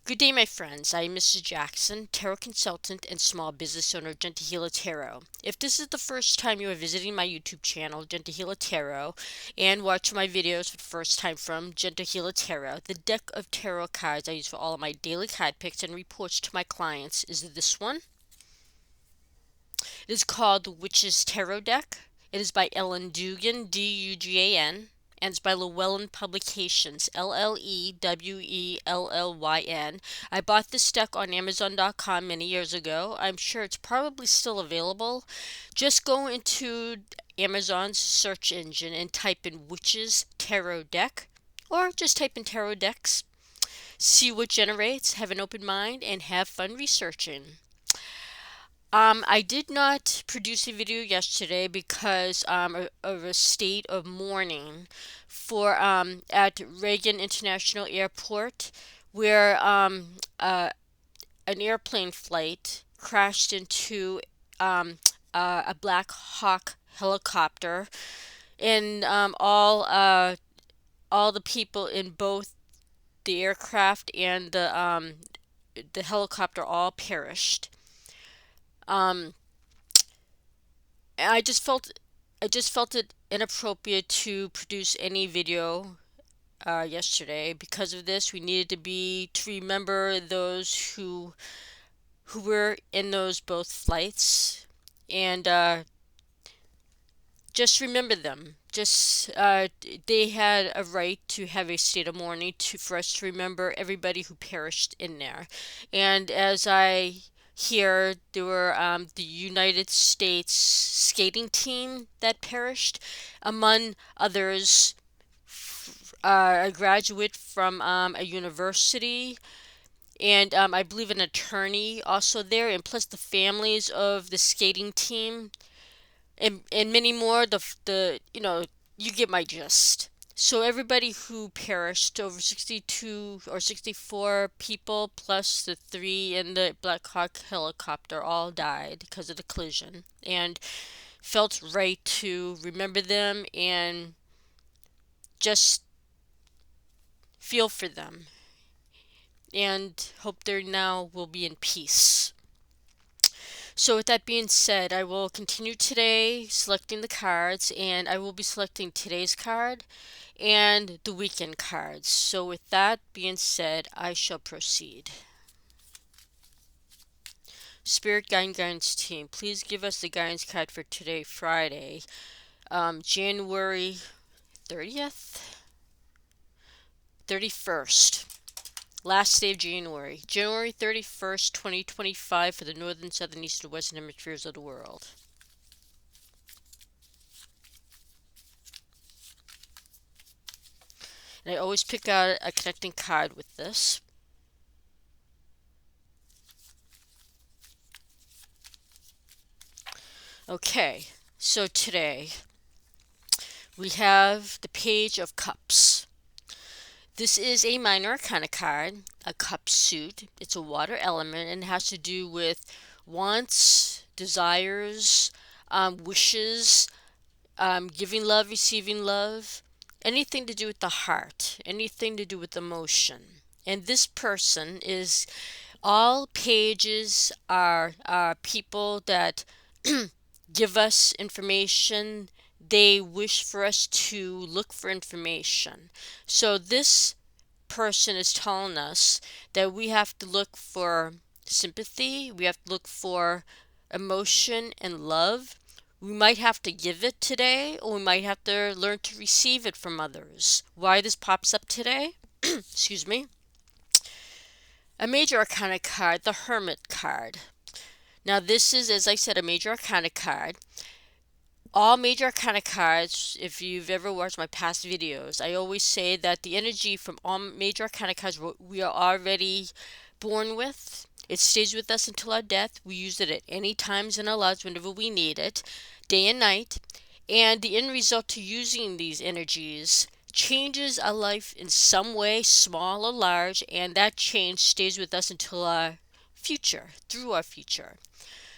Good day, my friends. I am Mrs. Jackson, tarot consultant and small business owner of Gentahila Tarot. If this is the first time you are visiting my YouTube channel, Gentahila Tarot, and watch my videos for the first time from Gentahila Tarot, the deck of tarot cards I use for all of my daily card picks and reports to my clients is this one. It is called the Witch's Tarot Deck. It is by Ellen Dugan, Dugan, and it's by Llewellyn Publications, Llewellyn. I bought this deck on Amazon.com many years ago. I'm sure it's probably still available. Just go into Amazon's search engine and type in Witch's Tarot Deck, or just type in tarot decks. See what generates, have an open mind, and have fun researching. I did not produce a video yesterday because of a state of mourning for at Reagan International Airport, where an airplane flight crashed into a Black Hawk helicopter, and all the people in both the aircraft and the helicopter all perished. Um, I just felt it inappropriate to produce any video yesterday. Because of this, we needed to remember those who were in those both flights, and just remember them. Just they had a right to have a state of mourning for us to remember everybody who perished in there. And as I hear, there were the United States skating team that perished, among others, a graduate from a university, and I believe an attorney also there, and plus the families of the skating team, and many more. The you get my gist. So everybody who perished, over 62 or 64 people, plus the three in the Black Hawk helicopter, all died because of the collision, and felt right to remember them and just feel for them, and hope they now will be in peace. So with that being said, I will continue today selecting the cards, and I will be selecting today's card and the weekend cards. So with that being said, I shall proceed. Spirit Guidance Team, please give us the guidance card for today, Friday, January 30th, 31st. Last day of January, January 31st, 2025, for the northern, southern, east, and western hemispheres of the world. And I always pick out a connecting card with this. Okay, so today we have the Page of Cups. This is a Minor Arcana card, a cup suit. It's a water element and it has to do with wants, desires, wishes, giving love, receiving love, anything to do with the heart, anything to do with emotion. And this person is, all pages are people that give us information. They wish for us to look for information. So this person is telling us that we have to look for sympathy, we have to look for emotion and love. We might have to give it today, or we might have to learn to receive it from others. Why this pops up today? Excuse me. A Major Arcana card, the Hermit card. Now this is, as I said, a Major Arcana card. All Major Arcana cards, if you've ever watched my past videos, I always say that the energy from all Major Arcana cards we are already born with. It stays with us until our death. We use it at any times in our lives whenever we need it, day and night. And the end result to using these energies changes our life in some way, small or large, and that change stays with us until our future, through our future.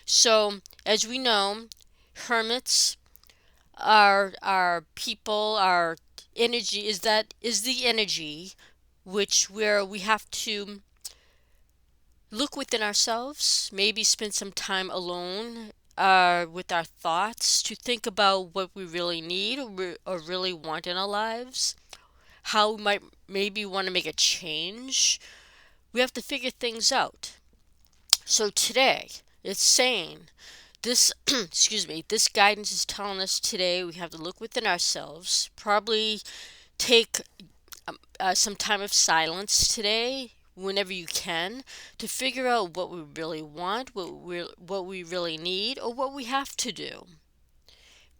So, as we know, hermits our people, our energy is the energy where we have to look within ourselves, maybe spend some time alone with our thoughts to think about what we really need or really want in our lives, how we might maybe want to make a change. We have to figure things out. So today, it's saying this, excuse me, this guidance is telling us today we have to look within ourselves, probably take some time of silence today whenever you can to figure out what we really want, what we really need, or what we have to do.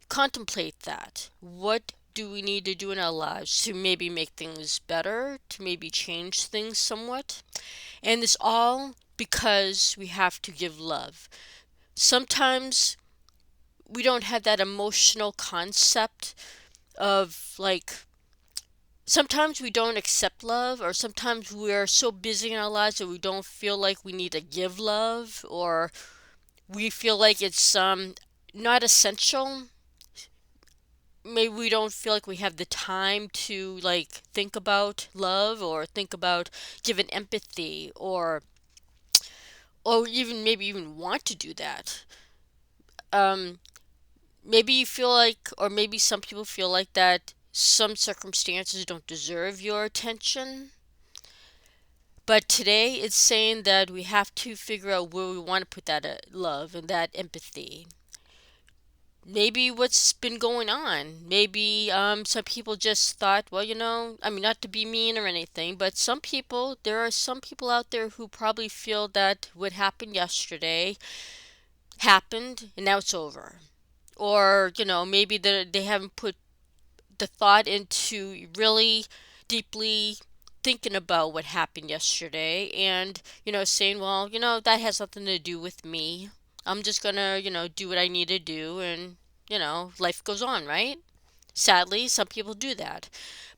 Contemplate that. What do we need to do in our lives to maybe make things better, to maybe change things somewhat? And this all because we have to give love. Sometimes we don't have that emotional concept of like, sometimes we don't accept love, or sometimes we're so busy in our lives that we don't feel like we need to give love, or we feel like it's not essential. Maybe we don't feel like we have the time to like think about love or think about giving empathy, or even maybe even want to do that. Um, Maybe you feel like, or maybe some people feel like that some circumstances don't deserve your attention. But today it's saying that we have to figure out where we want to put that love and that empathy. Maybe what's been going on. Maybe some people just thought, well, I mean, not to be mean or anything, but there are some people out there who probably feel that what happened yesterday happened and now it's over. Or, maybe they haven't put the thought into really deeply thinking about what happened yesterday and, saying, well, that has nothing to do with me. I'm just gonna, do what I need to do and, life goes on, right? Sadly, some people do that.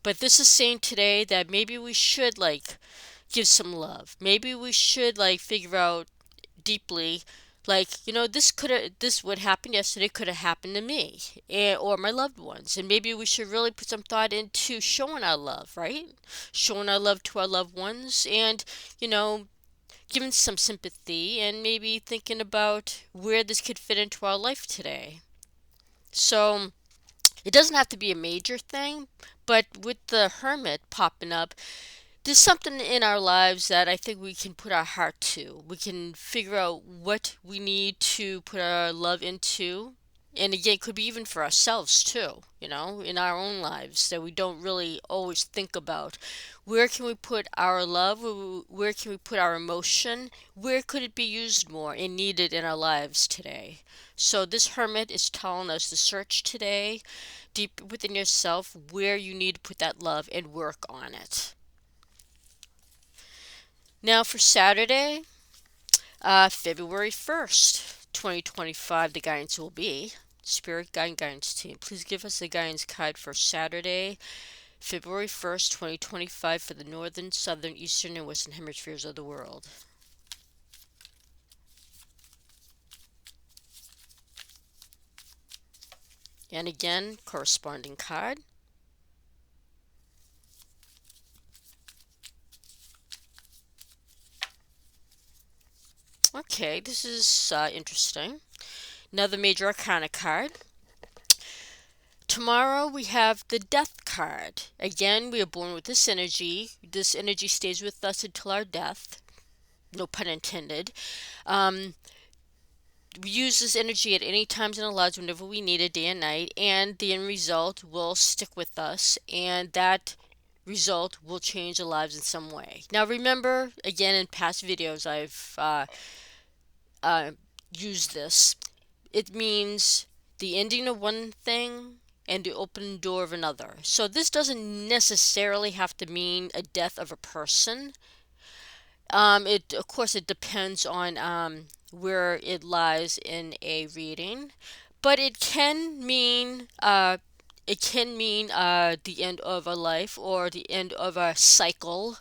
But this is saying today that maybe we should, like, give some love. Maybe we should, like, figure out deeply, like, this what happened yesterday could have happened to me, or my loved ones, and maybe we should really put some thought into showing our love, right? Showing our love to our loved ones, and you know giving some sympathy, and maybe thinking about where this could fit into our life today. So it doesn't have to be a major thing, but with the hermit popping up, there's something in our lives that I think we can put our heart to. We can figure out what we need to put our love into. And again, it could be even for ourselves too, in our own lives that we don't really always think about. Where can we put our love? Where can we put our emotion? Where could it be used more and needed in our lives today? So this hermit is telling us to search today, deep within yourself, where you need to put that love and work on it. Now for Saturday, February 1st, 2025, the guidance will be Spirit Guide Guidance Team. Please give us the guidance card for Saturday, February 1st, 2025 for the northern, southern, eastern, and western hemispheres of the world. And again, corresponding card. Okay, this is interesting. Another Major Arcana card. Tomorrow we have the Death card. Again, we are born with this energy. This energy stays with us until our death. No pun intended. Um, we use this energy at any times in our lives whenever we need it, day and night, and the end result will stick with us, and that result will change our lives in some way. Now remember, again, in past videos I've uh, used this. It means the ending of one thing and the open door of another. So this doesn't necessarily have to mean a death of a person. It of course it depends on where it lies in a reading, but it can mean the end of a life or the end of a cycle,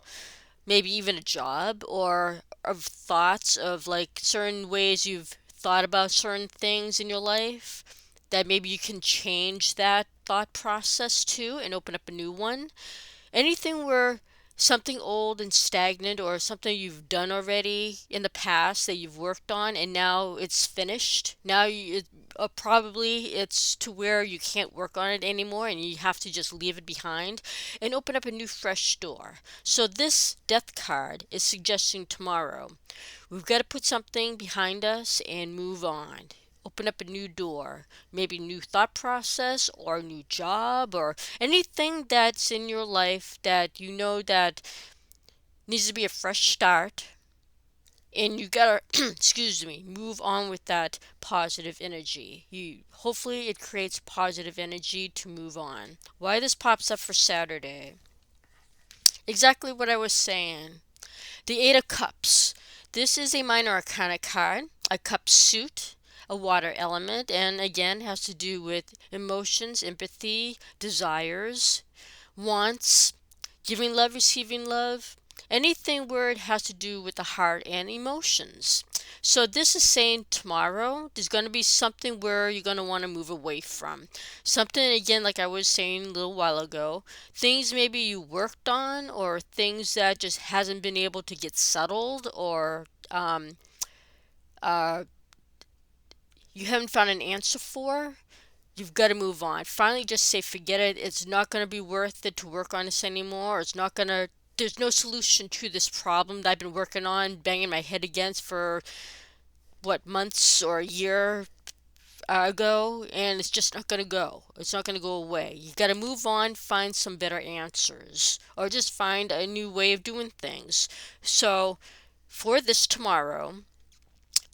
maybe even a job, or of thoughts of like certain ways you've thought about certain things in your life that maybe you can change that thought process too and open up a new one. Anything where something old and stagnant, or something you've done already in the past that you've worked on and now it's finished. Now probably it's to where you can't work on it anymore and you have to just leave it behind and open up a new fresh door. So this death card is suggesting tomorrow we've got to put something behind us and move on. Open up a new door, maybe new thought process or a new job or anything that's in your life that you know that needs to be a fresh start. And you gotta, excuse me, move on with that positive energy. Hopefully it creates positive energy to move on. Why this pops up for Saturday? Exactly what I was saying. The Eight of Cups. This is a minor arcana card, a cup suit, a water element, and again has to do with emotions, empathy, desires, wants, giving love, receiving love, anything where it has to do with the heart and emotions. So this is saying tomorrow there's going to be something where you're going to want to move away from. Something, again, like I was saying a little while ago, things maybe you worked on or things that just hasn't been able to get settled, or uh, you haven't found an answer for. You've got to move on. Finally, just say, forget it. It's not going to be worth it to work on this anymore. It's not going to, there's no solution to this problem that I've been working on, banging my head against for, what, months or a year ago, and it's just not going to go. It's not going to go away. You got to move on, find some better answers, or just find a new way of doing things. So, for this tomorrow,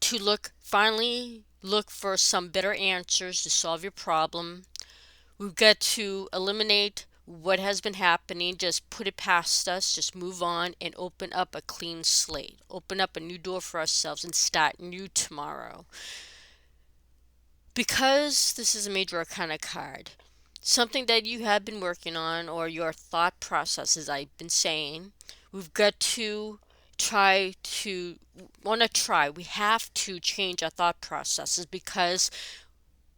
to finally look for some better answers to solve your problem. We've got to eliminate what has been happening, just put it past us, just move on and open up a clean slate. Open up a new door for ourselves and start new tomorrow. Because this is a major arcana card, something that you have been working on or your thought process, as I've been saying, we've got to we have to change our thought processes, because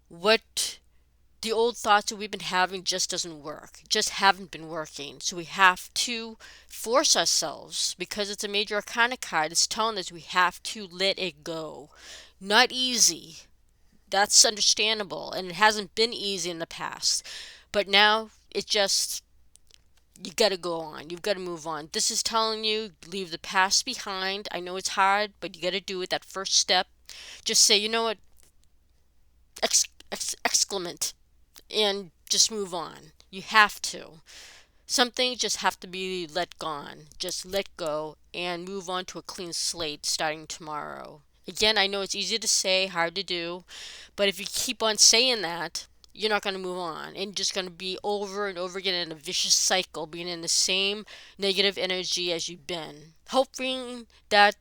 what the old thoughts that we've been having just doesn't work, just haven't been working. So we have to force ourselves, because it's a major arcana card, it's telling us we have to let it go. Not easy, that's understandable, and it hasn't been easy in the past, but now it just, you got to go on. You've got to move on. This is telling you, leave the past behind. I know it's hard, but you got to do it. That first step. Just say, you know what, exclamant, and just move on. You have to. Some things just have to be let gone. Just let go and move on to a clean slate starting tomorrow. Again, I know it's easy to say, hard to do, but if you keep on saying that, you're not going to move on, and just going to be over and over again in a vicious cycle, being in the same negative energy as you've been, hoping that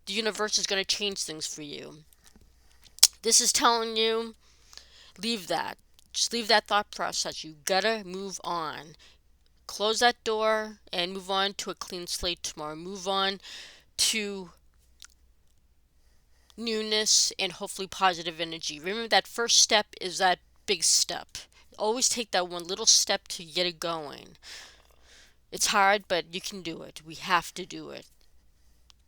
the universe is going to change things for you. This is telling you, leave that. Just leave that thought process. You gotta move on. Close that door and move on to a clean slate tomorrow. Move on to newness and hopefully positive energy. Remember, that first step is that big step. Always take that one little step to get it going. It's hard, but you can do it. We have to do it.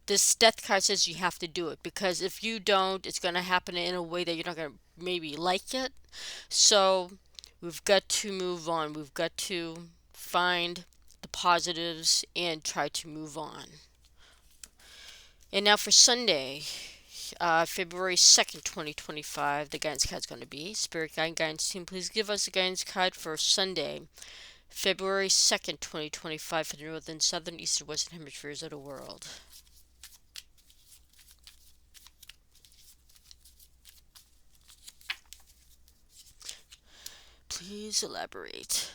This death card says you have to do it, because if you don't, it's going to happen in a way that you're not going to maybe like it. So we've got to move on. We've got to find the positives and try to move on. And now for Sunday, February 2nd, 2025, the guidance card is going to be Spirit Guide Guidance Team. Please give us a guidance card for Sunday, February 2nd, 2025, for the northern, southern, eastern, western hemispheres of the world. Please elaborate.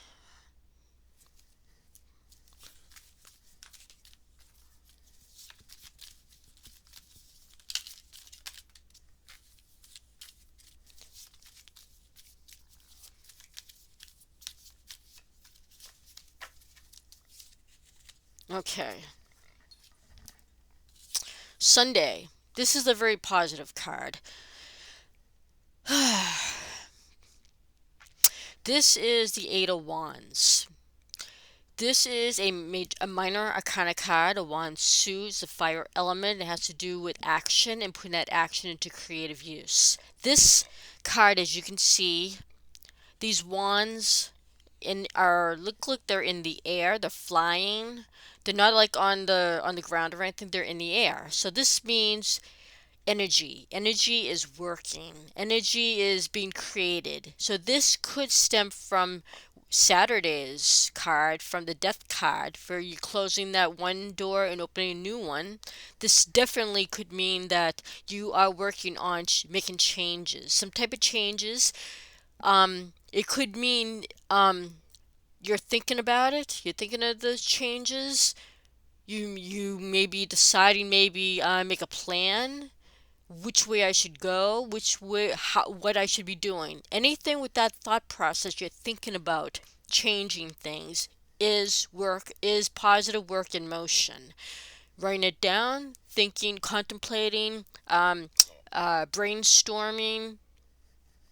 Okay. Sunday. This is a very positive card. This is the Eight of Wands. This is a minor arcana card, a wand suit, it's a fire element. It has to do with action and putting that action into creative use. This card, as you can see, these wands look they're in the air, they're flying. They're not like on the ground or anything, they're in the air. So this means energy. Energy is working. Energy is being created. So this could stem from Saturday's card, from the death card, for you closing that one door and opening a new one. This definitely could mean that you are working on making changes, some type of changes. It could mean you're thinking about it. You're thinking of those changes. You may be deciding, maybe make a plan which way I should go, which way, what I should be doing. Anything with that thought process, you're thinking about changing things, is work, is positive work in motion. Writing it down, thinking, contemplating, brainstorming,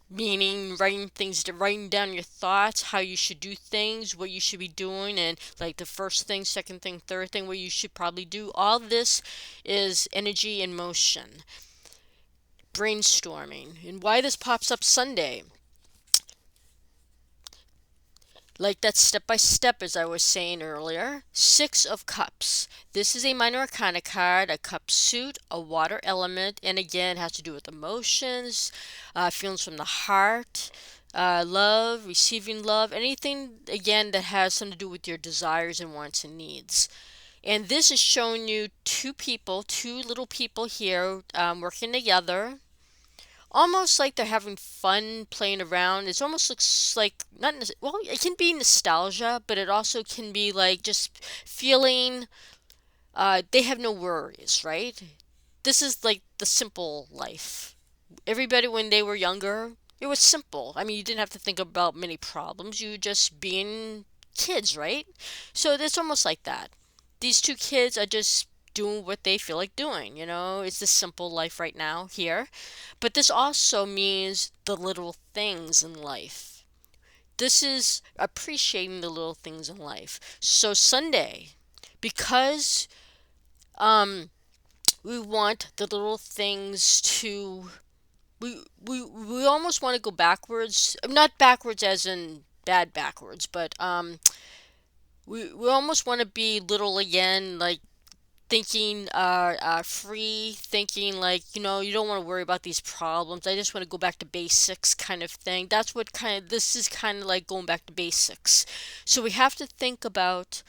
meaning writing down your thoughts, how you should do things, what you should be doing, and like the first thing, second thing, third thing, what you should probably do. All this is energy in motion, brainstorming. And why this pops up Sunday, like that step by step, as I was saying earlier. Six of Cups. This is a minor arcana card, a cup suit, a water element, and again, it has to do with emotions, feelings from the heart, love, receiving love, anything again that has something to do with your desires and wants and needs. And this is showing you two people, two little people here working together, almost like they're having fun playing around. It almost looks like not well, it can be nostalgia, but it also can be like just feeling they have no worries, right? This is like the simple life. Everybody when they were younger, it was simple. I mean, you didn't have to think about many problems. You were just being kids, right? So it's almost like that. These two kids are just doing what they feel like doing, you know? It's the simple life right now here. But this also means the little things in life. This is appreciating the little things in life. So Sunday, because um we want the little things to we almost want to go backwards, not backwards as in bad backwards, but we almost want to be little again, like thinking free, thinking like, you know, you don't want to worry about these problems. I just want to go back to basics kind of thing. That's what kind of this is kind of like going back to basics. So we have to think about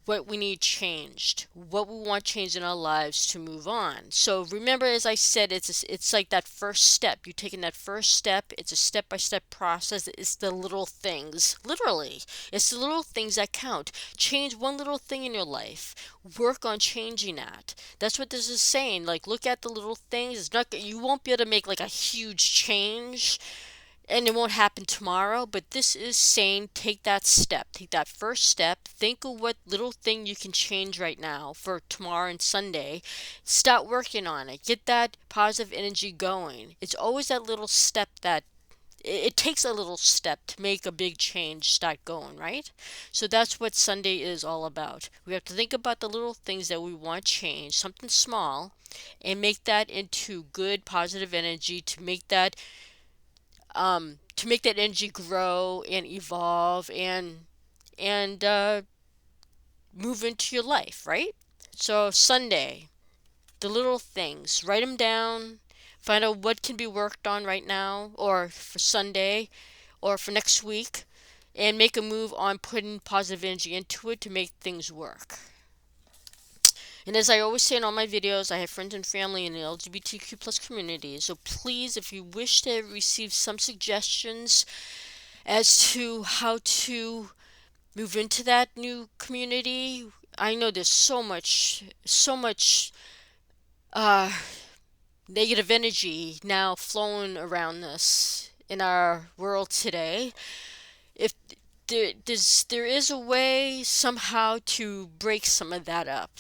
what we need changed, what we want changed in our lives to move on. So remember, as I said, it's like that first step. You're taking that first step. It's a step-by-step process. It's the little things, literally. It's the little things that count. Change one little thing in your life. Work on changing that. That's what this is saying. Like, look at the little things. It's not, you won't be able to make like a huge change and it won't happen tomorrow, but this is saying take that step, take that first step, think of what little thing you can change right now for tomorrow and Sunday. Start working on it. Get that positive energy going. It's always that little step that it takes a little step to make a big change start going, right? So that's what Sunday is all about. We have to think about the little things that we want to change, something small, and make that into good positive energy to make that energy grow and evolve and move into your life, right? So Sunday, the little things, write them down, find out what can be worked on right now or for Sunday or for next week, and make a move on putting positive energy into it to make things work. And as I always say in all my videos, I have friends and family in the LGBTQ plus community. So please, if you wish to receive some suggestions as to how to move into that new community, I know there's so much uh, negative energy now flowing around this in our world today. If there is a way somehow to break some of that up.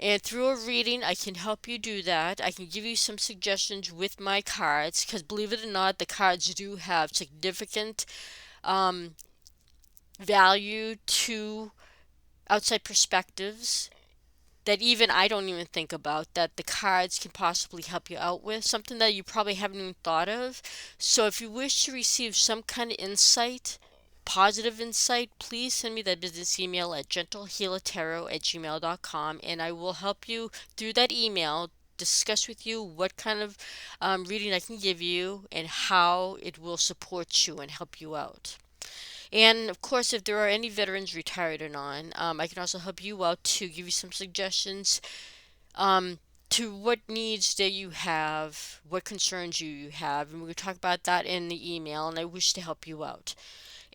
And through a reading, I can help you do that. I can give you some suggestions with my cards, because believe it or not, the cards do have significant um, value to outside perspectives that even I don't even think about, that the cards can possibly help you out with, something that you probably haven't even thought of. So if you wish to receive some kind of insight, positive insight, please send me that business email at gentlehealertarot@gmail.com, and I will help you through that email discuss with you what kind of reading I can give you and how it will support you and help you out. And of course, if there are any veterans retired or non, I can also help you out to give you some suggestions um, to what needs that you have, what concerns you have, and we'll talk about that in the email. And I wish to help you out.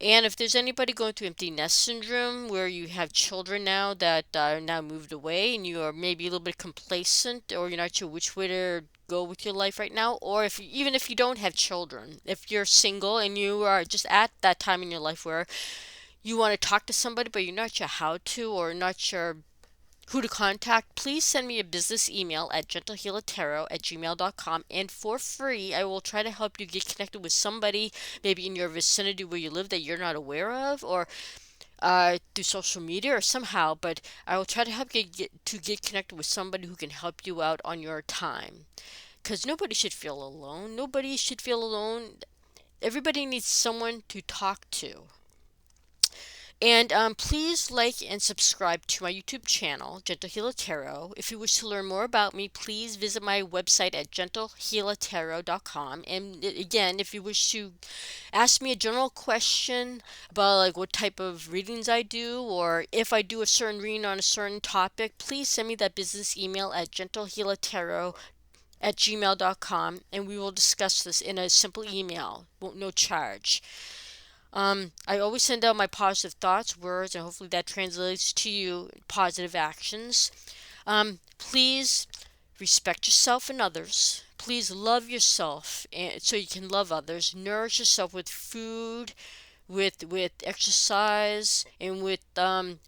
And if there's anybody going through empty nest syndrome, where you have children now that are now moved away, and you are maybe a little bit complacent, or you're not sure which way to go with your life right now, or if even if you don't have children, if you're single and you are just at that time in your life where you want to talk to somebody but you're not sure how to or not sure who to contact, please send me a business email at gentlehealertarot@gmail.com, and for free I will try to help you get connected with somebody maybe in your vicinity where you live that you're not aware of, or through social media or somehow, but I will try to help you get connected with somebody who can help you out on your time, because nobody should feel alone. Nobody should feel alone. Everybody needs someone to talk to. And please like and subscribe to my YouTube channel, Gentle Healer Tarot. If you wish to learn more about me, please visit my website at gentlehealertarot.com. And again, if you wish to ask me a general question about like what type of readings I do, or if I do a certain reading on a certain topic, please send me that business email at gentlehealertarot@gmail.com, and we will discuss this in a simple email, no charge. I always send out my positive thoughts, words, and hopefully that translates to you positive actions. Please respect yourself and others. Please love yourself and so you can love others. Nourish yourself with food, with exercise, and with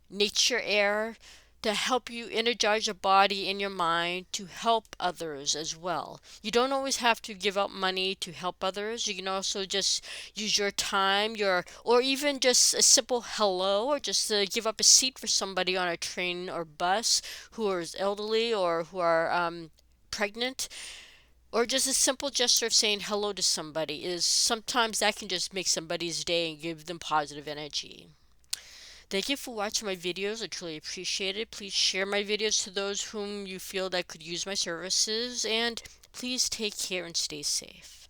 nature air to help you energize your body and your mind to help others as well. You don't always have to give up money to help others. You can also just use your time, or even just a simple hello, or just to give up a seat for somebody on a train or bus who is elderly or who are pregnant, or just a simple gesture of saying hello to somebody is sometimes that can just make somebody's day and give them positive energy. Thank you for watching my videos. I truly appreciate it. Please share my videos to those whom you feel that could use my services, and please take care and stay safe.